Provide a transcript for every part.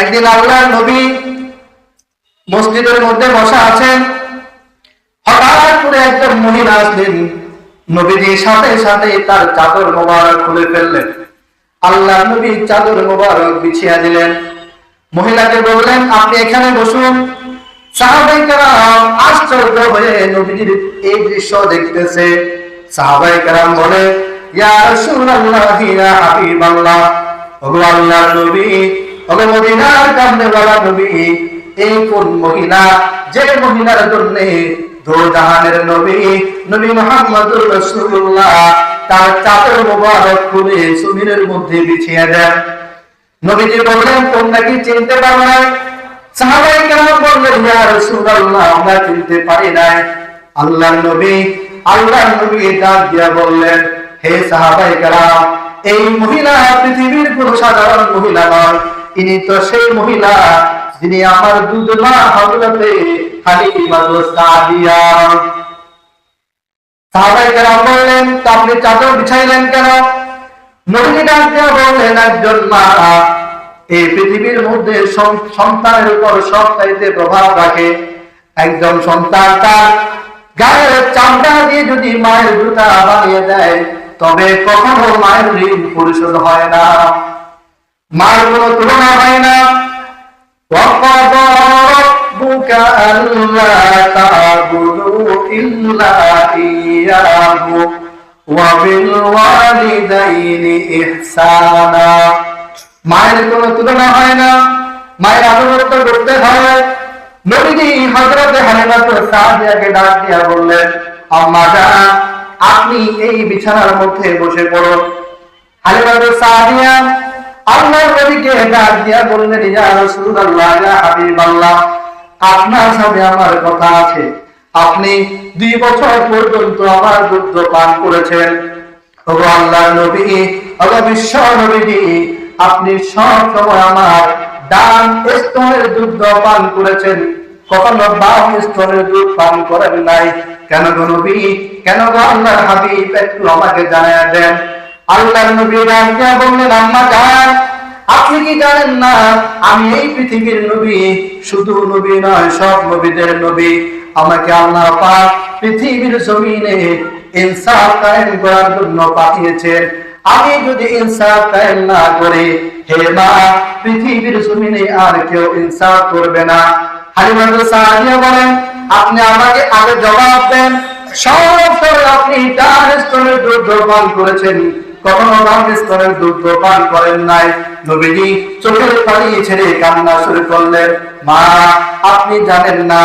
একদিন আল্লাহর নবী মসজিদের মধ্যে বসা আছেন, হঠাৎ করে একজন মহিলা আসলেন, নবীজির সাথে সাথে তার চাদর মোবারক খুলে ফেললেন। আল্লাহর নবী চাদর মোবারক বিছিয়ে দিলেন। মহিলাকে বললেন, আপনি এখানে বসুন। সাহাবায়ে কেরাম আশ্চর্য হয়ে নবীজির এই দৃশ্য দেখতেছে। সাহাবায়ে কেরাম বলে, ইয়া রাসূলুল্লাহ, ইয়া হাবিবাল্লাহ, ওগো আল্লাহর নবী, ওগো মদিনার কামনেওয়ালা নবী, এই কোন মহিলা যে মহিলার জন্য দো জাহানের নবী নবী মুহাম্মদুর রাসূলুল্লাহ তার চাদর মোবারক খুলে জমিনের মধ্যে বিছিয়ে দেন। নবীজি বললেন, তোমরা কি চিনতে পারো না? সাহাবায়ে কেরাম বললেন, ইয়া রাসূলুল্লাহ, আমরা চিনতে পারি না। আল্লাহর নবী ডাক দিয়া বললেন, হে সাহাবায়ে কেরাম, এই মহিলা পৃথিবীর কোনো সাধারণ মহিলা নয়, ইনি তো সেই মহিলা যিনি আমার দুধমা হযরতে হালিমাতুস সাদিয়া। সাহাবায়ে কেরাম বললেন, তো আপনি চাদর বিছাইলেন কেন? নবী ডাক দিয়া বললেন, একজন মা এই পৃথিবীর মধ্যে সন্তানের উপর সবচাইতে প্রভাব রাখে। একজন সন্তান তার গায়ের চামড়া দিয়ে যদি মায়ের জুতা বানিয়ে দেয়, তবে কখনো মায়ের ঋণ পরিশোধ হয় না, মায়ের কোনো তুলনা হয় না। وَقَضَى رَبُّكَ أَلَّا تَعْبُدُوا إِلَّا إِيَّاهُ وَبِالْوَالِدَيْنِ إِحْسَانًا। মায়ের কোনো তুলনা হয় না, মায়ের আনুগত্য করতে হয়। নবীজি হযরত হালিমাতুস সাদিয়াকে ডাক দিয়া বললেন, আম্মা জান, আপনি এই বিছানার মধ্যে বসে পড়ুন। হালিমাতুস সাদিয়া আল্লাহর নবীকে ডাক দিয়া বললেন, ইয়া রাসূলুল্লাহ, ইয়া হাবিবাল্লাহ, আপনার সাথে আমার কথা আছে। আপনি 2 বছর পর্যন্ত আমার দুধ পান করেছেন। ওগো আল্লাহর নবী, ওগো বিশ্ব নবীজি, আপনি সব সময় আমার ডান স্তনের দুধ পান করেছেন, কখনো বাম স্তনের দুধ পান করেন নাই। কেন গো নবী, কেন গো আল্লাহর হাবিব, একটু আমাকে জানায়া দেন। আল্লাহর নবী ডাক দিয়া বললেন, আম্মা জান, আপনি কি জানেন না আমি এই পৃথিবীর নবী? শুধু নবী নয়, সব নবীদের নবী। আমাকে আল্লাহ পাক পৃথিবীর জমিনে ইনসাফ কায়েম করার জন্য পাঠিয়েছেন। আমি যদি ইনসাফ কায়েম না করি, হে মা, পৃথিবীর জমিনে আর কেউ ইনসাফ করবে না। হালিমাতুস সাদিয়া বলেন, আপনি আমাকে আগে জবাব দেন, সব সময় আপনি ডান স্তনের দুধ পান করেছেন, কখনো বাম স্তনের দুধ পান করেন নাই। নবীজি চোখের পানি ছেড়ে কান্না শুরু করলেন, মা, আপনি জানেন না,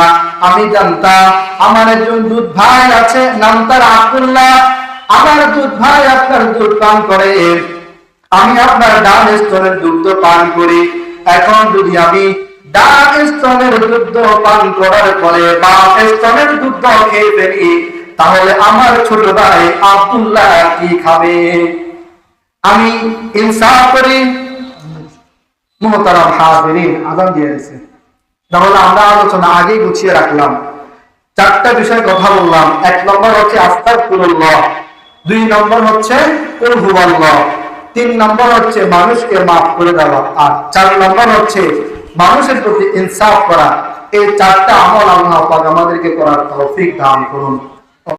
আমি জানতাম আমার একজন দুধ ভাই আছে, নাম তার আব্দুল্লাহ। আমার দুধ ভাই আপনার দুধ পান করে, আমি আপনার ডান স্তনের দুধ পান করি। এখন যদি আমি ডান স্তনের দুধ পান করার পরে বাম স্তনের দুধ খেয়ে ফেলি, তাহলে আমার ছোট ভাই আব্দুল্লাহ কি খাবে? আমি ইনসাফ করি। মুহতারাম হাজিরিন, আযান দিয়ে দিয়েছে। তাহলে আমরা আলোচনা আগেই গুছিয়ে রাখলাম। 4টা বিষয় কথা বললাম। 1 নম্বর হচ্ছে আস্তাগফিরুল্লাহ, 2 নম্বর হচ্ছে কুল হুয়াল্লাহ, 3 নম্বর হচ্ছে মানুষকে মাফ করে দেওয়া, আর 4 নম্বর হচ্ছে মানুষের প্রতি ইনসাফ করা। এই 4টা আমল আল্লাহ পাক আমাদেরকে করার তৌফিক দান করুন।